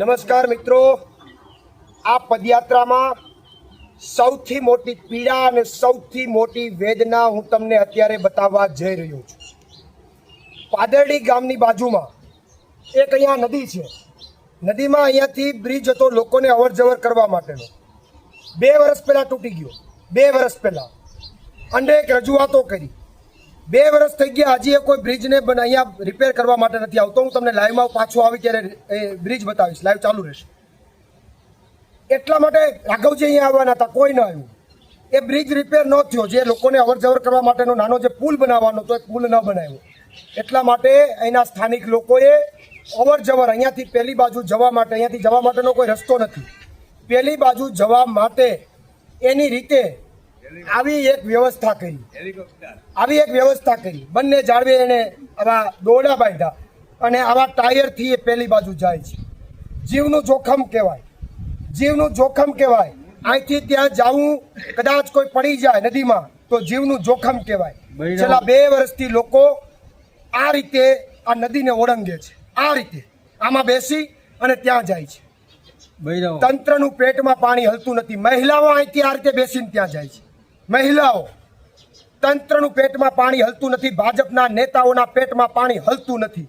નમસ્કાર મિત્રો, આ પદયાત્રામાં સૌથી મોટી પીડા અને સૌથી મોટી વેદના હું તમને અત્યારે બતાવવા જઈ રહ્યો છું. પાદરડી ગામની બાજુમાં એક અહીંયા નદી છે. નદીમાં અહીંયાથી બ્રિજ હતો લોકોને અવર જવર કરવા માટેનો. 2 વર્ષ પહેલાં તૂટી ગયો. 2 વર્ષ પહેલાં અનેક રજૂઆતો કરી. 2 વર્ષ થઈ ગયા, હજી કોઈ બ્રિજને અહીંયા રિપેર કરવા માટે નથી આવતો. હું તમને લાઈવમાં પાછો આવી ત્યારે એ બ્રિજ બતાવીશ. લાઈવ ચાલુ રહેશે. એટલા માટે રાઘવજી અહીંયા આવવાના હતા, કોઈ ન આવ્યું. એ બ્રિજ રિપેર ન થયો. જે લોકોને અવર જવર કરવા માટેનો નાનો જે પુલ બનાવવાનો હતો એ પુલ ન બનાવ્યો. એટલા માટે અહીંના સ્થાનિક લોકોએ અવર જવર અહીંયાથી પેલી બાજુ જવા માટે, અહીંયાથી જવા માટેનો કોઈ રસ્તો નથી. પેલી બાજુ જવા માટે એની રીતે આવી એક વ્યવસ્થા કરી. બંને જાળવે એને આવા દોરડા બાંધ્યા અને આવા ટાયરથી એ પેલી બાજુ જાય છે. જીવનું જોખમ કહેવાય. અહીંથી ત્યાં જવું, કદાચ કોઈ પડી જાય નદીમાં તો જીવનું જોખમ કહેવાય. છેલ્લા 2 વર્ષથી લોકો આ રીતે આ નદીને ઓળંગે છે. આ રીતે આમાં બેસી અને ત્યાં જાય છે. તંત્રનું પેટમાં પાણી હલતું નથી. મહિલાઓ અહીંથી આ રીતે બેસીને ત્યાં જાય છે. મહિલાઓ, તંત્રનું પેટમાં પાણી હલતું નથી. ભાજપના નેતાઓના પેટમાં પાણી હલતું નથી.